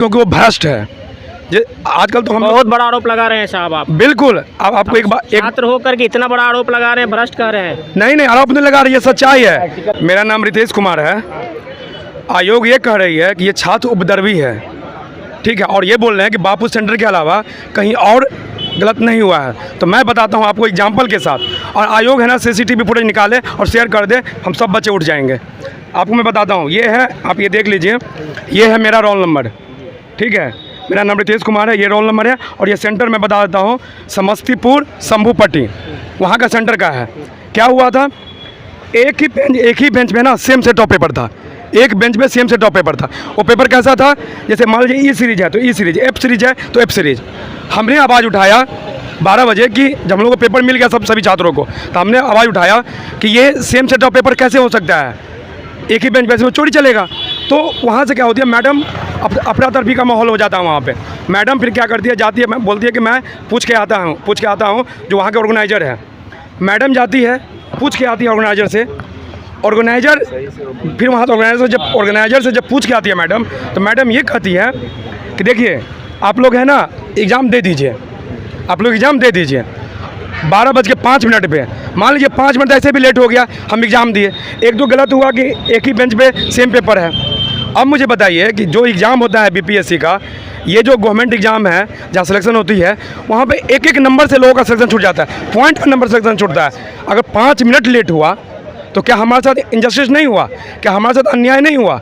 क्योंकि वो भ्रष्ट है। ये आजकल तो हम बहुत बड़ा आरोप लगा रहे हैं साहब आप। बिल्कुल। अब आपको एक बात, एक छात्र होकर के इतना बड़ा आरोप लगा रहे हैं, भ्रष्ट कह रहे हैं। नहीं आरोप नहीं लगा रही है, सच्चाई है। मेरा नाम रितेश कुमार है। आयोग ये कह रही है कि ये छात्र उपद्रवी है, ठीक है, और ये बोल रहे हैं कि बापू सेंटर के अलावा कहीं और गलत नहीं हुआ है। तो मैं बताता हूँ आपको एग्जाम्पल के साथ, और आयोग है ना सीसीटीवी फुटेज निकाले और शेयर कर दे, हम सब बच्चे उठ जाएंगे। आपको मैं बताता हूँ, ये है, आप ये देख लीजिए, ये है मेरा रोल नंबर, ठीक है, मेरा नाम रितेश कुमार है, ये रोल नंबर है। और ये सेंटर मैं बता देता हूँ, समस्तीपुर शंभूपट्टी, वहाँ का सेंटर का है। क्या हुआ था, एक ही बेंच में ना सेम सेट ऑफ पेपर था, एक बेंच में सेम सेट ऑफ पेपर था। वो पेपर कैसा था, जैसे मान लीजिए ई सीरीज है तो ई सीरीज, एफ सीरीज है तो एफ सीरीज। हमने आवाज़ उठाया 12 बजे कि जब हम लोग को पेपर मिल गया सभी छात्रों को, तो हमने आवाज़ उठाया कि ये सेम सेट ऑफ पेपर कैसे हो सकता है, एक ही बेंच पे में चोरी चलेगा। तो वहाँ से क्या होती है, मैडम अपना तरफी का माहौल हो जाता है वहाँ पे। मैडम फिर क्या करती है, जाती है, मैं बोलती है कि मैं पूछ के आता हूँ जो वहाँ के ऑर्गेनाइज़र है। मैडम जाती है, पूछ के आती है ऑर्गेनाइज़र से, ऑर्गेनाइज़र फिर वहाँ से ऑर्गेनाइज़र से जब पूछ के आती है मैडम, तो मैडम ये कहती है कि देखिए आप लोग है ना एग्ज़ाम दे दीजिए, आप लोग एग्ज़ाम दे दीजिए 12:05 पे। मान लीजिए 5 मिनट ऐसे भी लेट हो गया, हम एग्ज़ाम दिए, एक दो गलत हुआ कि एक ही बेंच पे सेम पेपर है। अब मुझे बताइए कि जो एग्ज़ाम होता है बीपीएससी का, ये जो गवर्नमेंट एग्ज़ाम है जहाँ सिलेक्शन होती है, वहाँ पे एक नंबर से लोगों का सिलेक्शन छूट जाता है, पॉइंट का नंबर सिलेक्शन छूटता है। अगर 5 मिनट लेट हुआ तो क्या हमारे साथ इनजस्टिस नहीं हुआ, क्या हमारे साथ अन्याय नहीं हुआ?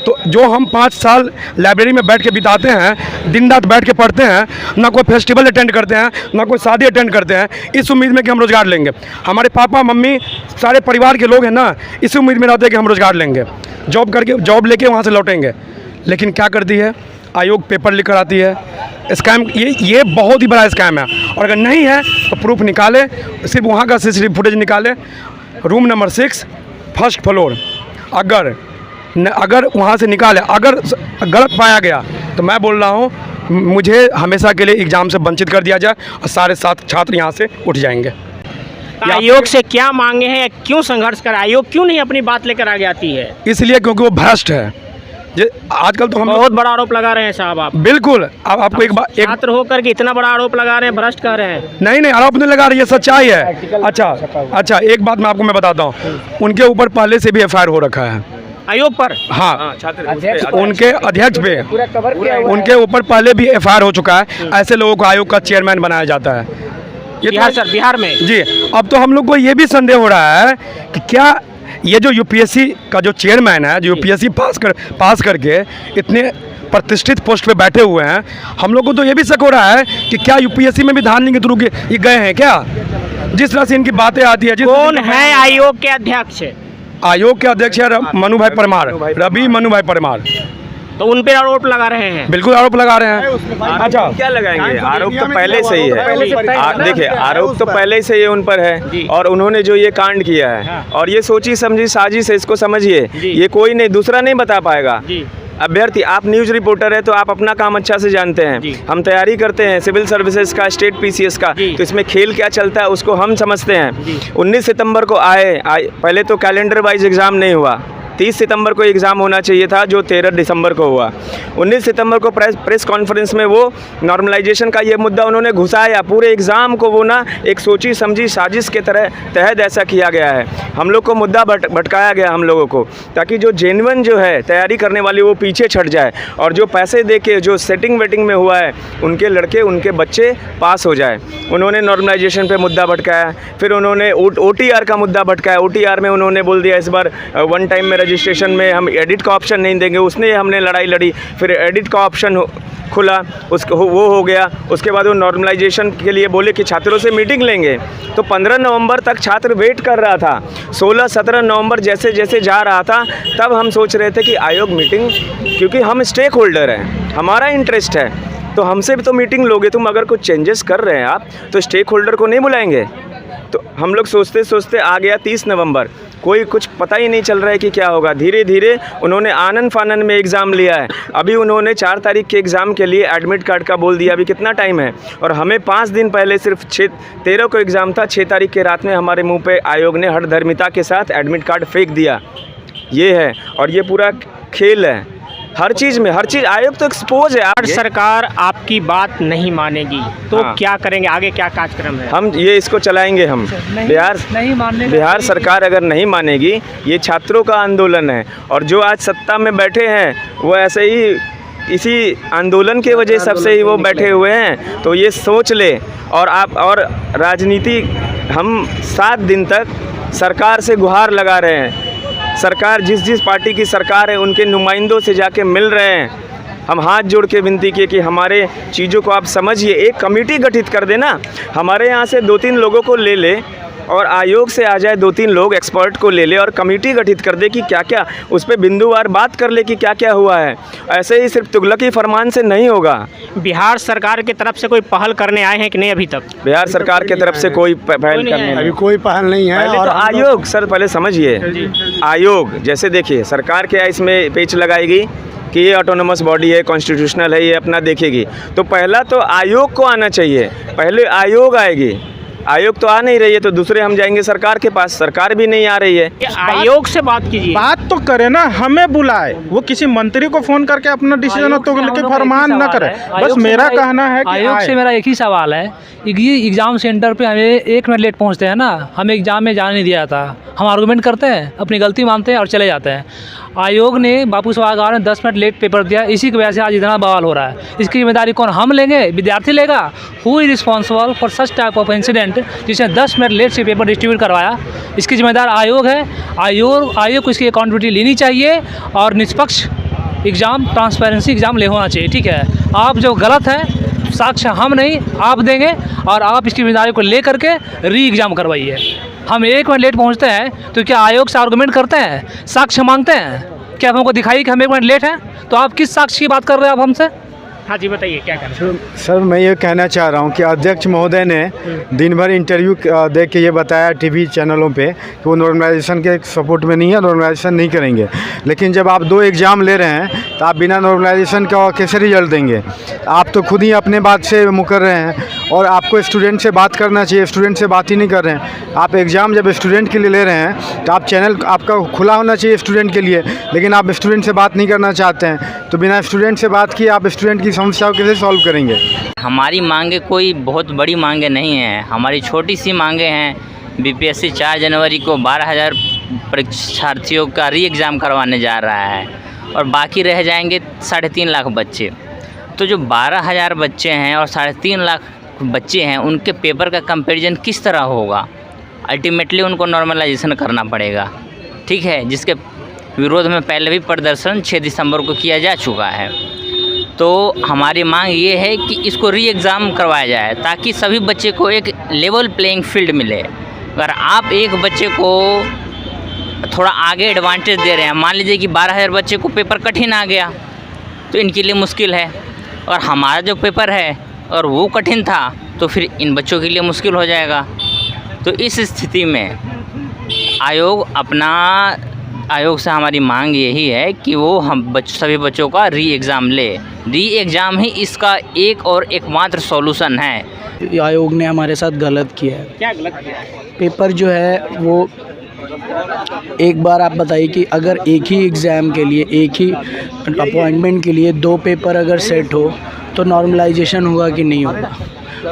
तो जो हम 5 साल लाइब्रेरी में बैठ के बिताते हैं, दिन रात बैठ के पढ़ते हैं, ना कोई फेस्टिवल अटेंड करते हैं, ना कोई शादी अटेंड करते हैं, इस उम्मीद में कि हम रोज़गार लेंगे। हमारे पापा मम्मी सारे परिवार के लोग हैं ना, इस उम्मीद में रहते हैं कि हम रोज़गार लेंगे, जॉब लेके वहाँ से लौटेंगे। लेकिन क्या करती है आयोग, पेपर लिख कर आती है। स्कैम, ये बहुत ही बड़ा स्कैम है। और अगर नहीं है तो प्रूफ निकाले, सिर्फ वहाँ का सीसीटीवी फुटेज निकाले, रूम नंबर 6 फर्स्ट फ्लोर, अगर वहाँ से निकाले, अगर गलत पाया गया तो मैं बोल रहा हूँ मुझे हमेशा के लिए एग्ज़ाम से वंचित कर दिया जाए और सारे 7 छात्र यहाँ से उठ जाएंगे। आयोग से क्या मांगे हैं, क्यों संघर्ष कर, आयोग क्यों नहीं अपनी बात लेकर आगे आती है? इसलिए क्योंकि वो भ्रष्ट है। ये आजकल तो हम बहुत बड़ा आरोप लगा रहे हैं साहब आप। बिल्कुल। अब आपको एक बात, छात्र होकर के इतना बड़ा आरोप लगा रहे हैं, भ्रष्ट कह रहे हैं। नहीं आरोप नहीं लगा रही है, सच्चाई है। अच्छा एक बात मैं आपको बताता हूँ, उनके ऊपर पहले से भी एफआईआर हो रखा है आयोग पर। हाँ, उनके अध्यक्ष पे, उनके ऊपर पहले भी एफआईआर हो चुका है। ऐसे लोगों को आयोग का चेयरमैन बनाया जाता है। बिहार में जी। अब तो हम लोग को ये भी संदेह हो रहा है कि क्या ये जो यूपीएससी का जो चेयरमैन है, जो यूपीएससी पास करके इतने प्रतिष्ठित पोस्ट पे बैठे हुए हैं, हम लोग को तो ये भी शक हो रहा है कि क्या यूपीएससी में भी धांधली के थ्रू ये गए हैं क्या? जिस तरह से इनकी बातें आती है। कौन है आयोग के अध्यक्ष? आयोग के अध्यक्ष है मनु भाई परमार, रवि मनु भाई परमार। तो उन पर आरोप लगा रहे हैं? बिल्कुल आरोप लगा रहे हैं। अच्छा, क्या लगाएंगे? आरोप तो पहले से ही है। देखिए, आरोप तो पहले से ही उन पर है, और उन्होंने जो ये कांड किया है, और ये सोची समझी साजिश है, इसको समझिए। ये कोई नहीं, दूसरा नहीं बता पाएगा। अभ्यर्थी, आप न्यूज़ रिपोर्टर है तो आप अपना काम अच्छा से जानते हैं। हम तैयारी करते हैं सिविल सर्विसेज का, स्टेट पीसीएस का, तो इसमें खेल क्या चलता है उसको हम समझते हैं। 19 सितंबर को आए, पहले तो कैलेंडर वाइज एग्ज़ाम नहीं हुआ, 30 सितंबर को एग्ज़ाम होना चाहिए था, जो 13 दिसंबर को हुआ। 19 सितंबर को प्रेस कॉन्फ्रेंस में वो नॉर्मलाइजेशन का ये मुद्दा उन्होंने घुसाया। पूरे एग्ज़ाम को वो ना एक सोची समझी साजिश के तहत ऐसा किया गया है। हम लोग को मुद्दा भटकाया गया हम लोगों को, ताकि जो जेन्युइन जो है तैयारी करने वाली वो पीछे छट जाए, और जो पैसे दे के जो सेटिंग वेटिंग में हुआ है उनके लड़के, उनके बच्चे पास हो जाए। उन्होंने नॉर्मलाइजेशन पे मुद्दा भटकाया, फिर उन्होंने OTR का मुद्दा भटकाया। OTR में उन्होंने बोल दिया इस बार वन टाइम में रजिस्ट्रेशन में हम एडिट का ऑप्शन नहीं देंगे, उसने हमने लड़ाई लड़ी, फिर एडिट का ऑप्शन खुला, वो हो गया। उसके बाद वो नॉर्मलाइजेशन के लिए बोले कि छात्रों से मीटिंग लेंगे, तो 15 नवंबर तक छात्र वेट कर रहा था। 16-17 नवंबर जैसे जैसे जा रहा था, तब हम सोच रहे थे कि आयोग मीटिंग, क्योंकि हम स्टेक होल्डर हैं, हमारा इंटरेस्ट है, तो हमसे भी तो मीटिंग लोगे तुम। अगर कुछ चेंजेस कर रहे हैं आप तो स्टेक होल्डर को नहीं बुलाएंगे? तो हम लोग सोचते सोचते आ गया 30 नवंबर, कोई कुछ पता ही नहीं चल रहा है कि क्या होगा। धीरे धीरे उन्होंने आनन फानन में एग्ज़ाम लिया है। अभी उन्होंने 4 तारीख के एग्ज़ाम के लिए एडमिट कार्ड का बोल दिया। अभी कितना टाइम है, और हमें 5 दिन पहले सिर्फ 13 को एग्ज़ाम था, 6 तारीख के रात में हमारे मुंह पे आयोग ने हठधर्मिता के साथ एडमिट कार्ड फेंक दिया। ये है, और ये पूरा खेल है। हर चीज़ में, हर चीज़ आयोग तो एक्सपोज है। अगर सरकार आपकी बात नहीं मानेगी तो हाँ। क्या करेंगे, आगे क्या कार्यक्रम है? हम ये इसको चलाएंगे। हम बिहार सरकार अगर नहीं मानेगी, ये छात्रों का आंदोलन है और जो आज सत्ता में बैठे हैं वो ऐसे ही इसी आंदोलन के वजह सबसे ही वो बैठे हुए हैं। तो ये सोच ले। और राजनीति हम 7 दिन तक सरकार से गुहार लगा रहे हैं। सरकार जिस पार्टी की सरकार है उनके नुमाइंदों से जाके मिल रहे हैं। हम हाथ जोड़ के विनती किए कि हमारे चीज़ों को आप समझिए, एक कमेटी गठित कर देना, हमारे यहाँ से 2-3 लोगों को ले ले और आयोग से आ जाए 2-3 लोग एक्सपर्ट को ले ले और कमेटी गठित कर दे कि क्या क्या उस पर बिंदुवार बात कर ले कि क्या क्या हुआ है। ऐसे ही सिर्फ तुगलकी फरमान से नहीं होगा। बिहार सरकार की तरफ से कोई पहल करने आए हैं कि नहीं अभी तक? बिहार सरकार की तरफ से कोई पहल करने अभी कोई पहल नहीं है। पहले और तो आयोग, सर पहले समझिए, आयोग जैसे देखिए सरकार क्या इसमें पेच लगाएगी कि ये ऑटोनोमस बॉडी है, कॉन्स्टिट्यूशनल है, ये अपना देखेगी। तो पहला तो आयोग को आना चाहिए, पहले आयोग आएगी। आयोग तो आ नहीं रही है तो दूसरे हम जाएंगे सरकार के पास, सरकार भी नहीं आ रही है। आयोग से बात कीजिए। बात तो करे ना, हमें बुलाए, वो किसी मंत्री को फोन करके अपना डिसीजन तो लेके फरमान न करे। बस मेरा कहना है कि आयोग से मेरा एक ही सवाल है, ये एग्ज़ाम सेंटर पे हमें 1 मिनट लेट पहुंचते हैं ना, हमें एग्ज़ाम में जाने नहीं दिया जाता, हम आर्गूमेंट करते हैं, अपनी गलती मानते हैं और चले जाते हैं। आयोग ने बापू सभागार में 10 मिनट लेट पेपर दिया, इसी की वजह से आज इतना बवाल हो रहा है। इसकी जिम्मेदारी कौन, हम लेंगे, विद्यार्थी लेगा? Who is responsible for such type of incident जिसने 10 मिनट लेट से पेपर डिस्ट्रीब्यूट करवाया? इसकी जिम्मेदार आयोग है। आयोग को इसकी अकाउंटेबिलिटी लेनी चाहिए और निष्पक्ष एग्ज़ाम, ट्रांसपेरेंसी एग्ज़ाम ले होना चाहिए। ठीक है, आप जो गलत है साक्ष्य हम नहीं, आप देंगे और आप इसकी जिम्मेदारी को ले करके री एग्ज़ाम करवाइए। हम 1 मिनट लेट पहुंचते हैं तो क्या आयोग से आर्गूमेंट करते हैं, साक्ष्य मांगते हैं? क्या हमको दिखाइए कि हम 1 मिनट लेट हैं? तो आप किस साक्ष्य की बात कर रहे हैं आप हमसे? हाँ जी बताइए क्या कर रहे हैं? सर मैं ये कहना चाह रहा हूँ कि अध्यक्ष महोदय ने दिन भर इंटरव्यू दे के ये बताया टीवी चैनलों पे कि वो नॉर्मलाइजेशन के सपोर्ट में नहीं है, नॉर्मलाइजेशन नहीं करेंगे। लेकिन जब आप 2 एग्ज़ाम ले रहे हैं तो आप बिना नॉर्मलाइजेशन का कैसे रिजल्ट देंगे? आप तो खुद ही अपने बात से मुकर रहे हैं और आपको स्टूडेंट से बात करना चाहिए, स्टूडेंट से बात ही नहीं कर रहे हैं। आप एग्ज़ाम जब स्टूडेंट के लिए ले रहे हैं तो आप चैनल आपका खुला होना चाहिए स्टूडेंट के लिए, लेकिन आप स्टूडेंट से बात नहीं करना चाहते हैं। तो बिना स्टूडेंट से बात किए आप स्टूडेंट की समस्याओं कैसे सॉल्व करेंगे? हमारी मांगे कोई बहुत बड़ी मांगे नहीं हैं, हमारी छोटी सी मांगे हैं। बीपीएससी 4 जनवरी को 12,000 परीक्षार्थियों का री एग्ज़ाम करवाने जा रहा है और बाकी रह जाएंगे 3.5 लाख बच्चे। तो जो 12,000 बच्चे हैं और 3.5 लाख बच्चे हैं, उनके पेपर का कंपैरिजन किस तरह होगा? अल्टीमेटली उनको नॉर्मलाइजेशन करना पड़ेगा। ठीक है, जिसके विरोध में पहले भी प्रदर्शन 6 दिसंबर को किया जा चुका है। तो हमारी मांग ये है कि इसको री एग्ज़ाम करवाया जाए ताकि सभी बच्चे को एक लेवल प्लेइंग फील्ड मिले। अगर आप एक बच्चे को थोड़ा आगे एडवांटेज दे रहे हैं, मान लीजिए कि 12,000 बच्चे को पेपर कठिन आ गया तो इनके लिए मुश्किल है, और हमारा जो पेपर है और वो कठिन था तो फिर इन बच्चों के लिए मुश्किल हो जाएगा। तो इस स्थिति में आयोग से हमारी मांग यही है कि वो हम सभी बच्चों का री एग्ज़ाम ले। री एग्ज़ाम ही इसका एक और एकमात्र सॉल्यूशन है। आयोग ने हमारे साथ गलत किया है। क्या गलत किया? पेपर जो है वो एक बार आप बताइए कि अगर एक ही एग्ज़ाम के लिए, एक ही अपॉइंटमेंट के लिए 2 पेपर अगर सेट हो तो नॉर्मलाइजेशन होगा कि नहीं होगा?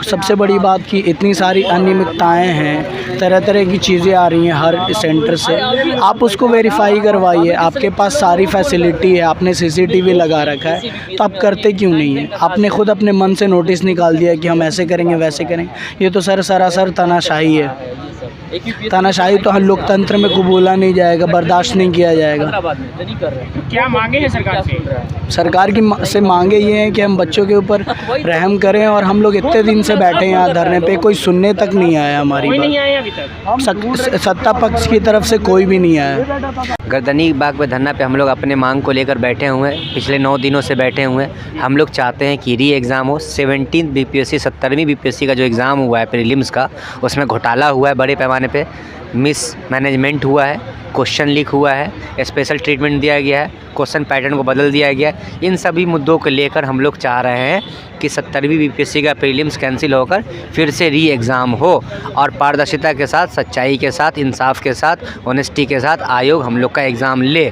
सबसे बड़ी बात कि इतनी सारी अनियमितताएं हैं, तरह तरह की चीज़ें आ रही हैं हर सेंटर से, आप उसको वेरीफाई करवाइए। आपके पास सारी फैसिलिटी है, आपने CCTV लगा रखा है, तो आप करते क्यों नहीं है? आपने खुद अपने मन से नोटिस निकाल दिया कि हम ऐसे करेंगे वैसे करेंगे। ये तो सरासर तानाशाही है। तानाशाही तो हम लोकतंत्र में कबूला नहीं जाएगा, बर्दाश्त नहीं किया जाएगा। क्या मांगे हैं सरकार से? सरकार की से मांगे ये हैं कि हम बच्चों के ऊपर रहम करें, और हम लोग इतने दिन से बैठे हैं यहाँ धरने पे, कोई सुनने तक नहीं आया हमारी कोई बात। नहीं आया अभी तक? सत्ता पक्ष की तरफ से कोई भी नहीं आया। गर्दनी बाग पे धरना पे हम लोग अपने मांग को लेकर बैठे हुए हैं, पिछले 9 दिनों से बैठे हुए हैं। हम लोग चाहते हैं कि री एग्ज़ाम हो। 17 BPSC 17वीं BPSC का जो एग्ज़ाम हुआ है प्रीलिम्स का, उसमें घोटाला हुआ है बड़े पैमाने पे, मिस मैनेजमेंट हुआ है, क्वेश्चन लीक हुआ है, स्पेशल ट्रीटमेंट दिया गया है, क्वेश्चन पैटर्न को बदल दिया गया है। इन सभी मुद्दों को लेकर हम लोग चाह रहे हैं कि 17वीं BPSC का प्रीलिम्स कैंसिल होकर फिर से री एग्ज़ाम हो और पारदर्शिता के साथ, सच्चाई के साथ, इंसाफ के साथ, ऑनेस्टी के साथ आयोग हम लोग का एग्ज़ाम ले।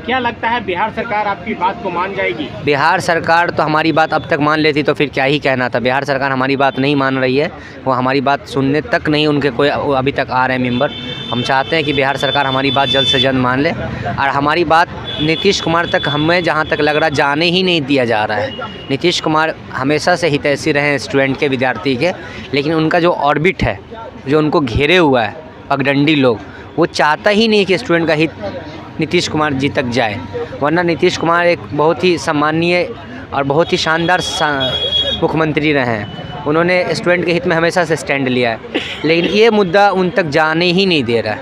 क्या लगता है बिहार सरकार आपकी बात को मान जाएगी? बिहार सरकार तो हमारी बात अब तक मान लेती तो फिर क्या ही कहना था। बिहार सरकार हमारी बात नहीं मान रही है, वो हमारी बात सुनने तक नहीं उनके कोई अभी तक आ रहे हैं मेंबर। हम चाहते हैं कि बिहार सरकार हमारी बात जल्द से जल्द मान ले, और हमारी बात नीतीश कुमार तक हमें जहाँ तक लग रहा जाने ही नहीं दिया जा रहा है। नीतीश कुमार हमेशा से हितैषी रहे हैं स्टूडेंट के, विद्यार्थी के, लेकिन उनका जो ऑर्बिट है, जो उनको घेरे हुआ है पगडंडी लोग, वो चाहता ही नहीं कि स्टूडेंट का हित नीतीश कुमार जी तक जाए। वरना नीतीश कुमार एक बहुत ही सम्मानीय और बहुत ही शानदार मुख्यमंत्री रहे हैं। उन्होंने स्टूडेंट के हित में हमेशा से स्टैंड लिया है, लेकिन ये मुद्दा उन तक जाने ही नहीं दे रहा है।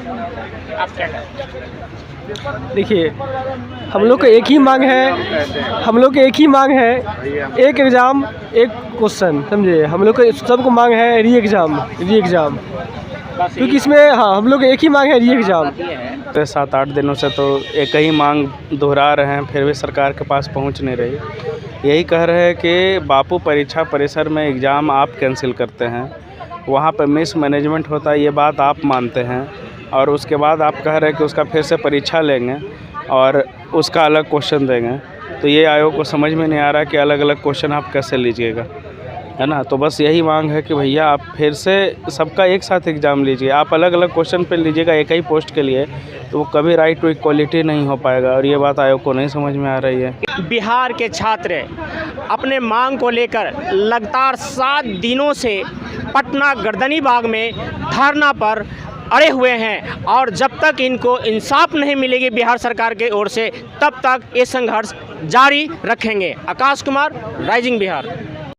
आप क्या कहते हैं? देखिए, हम लोग का एक ही मांग है, एक एग्ज़ाम एक क्वेश्चन, समझे। हम लोग का सबको मांग है री एग्ज़ाम, क्योंकि इसमें हम लोग एक ही मांग है री एग्ज़ाम। 7-8 दिनों से तो एक ही मांग दोहरा रहे हैं, फिर भी सरकार के पास पहुंच नहीं रही। यही कह रहे हैं कि बापू परीक्षा परिसर में एग्ज़ाम आप कैंसिल करते हैं, वहाँ पर मिस मैनेजमेंट होता है, ये बात आप मानते हैं, और उसके बाद आप कह रहे हैं कि उसका फिर से परीक्षा लेंगे और उसका अलग क्वेश्चन देंगे। तो ये आयोग को समझ में नहीं आ रहा कि अलग अलग क्वेश्चन आप कैसे लीजिएगा, है ना। तो बस यही मांग है कि भैया आप फिर से सबका एक साथ एग्ज़ाम लीजिए। आप अलग अलग क्वेश्चन पे लीजिएगा एक ही पोस्ट के लिए, तो वो कभी राइट टू इक्वलिटी नहीं हो पाएगा, और ये बात आयोग को नहीं समझ में आ रही है। बिहार के छात्र अपने मांग को लेकर लगातार 7 दिनों से पटना गर्दनी बाग में धरना पर अड़े हुए हैं, और जब तक इनको इंसाफ नहीं मिलेगी बिहार सरकार की ओर से, तब तक ये संघर्ष जारी रखेंगे। आकाश कुमार, राइजिंग बिहार।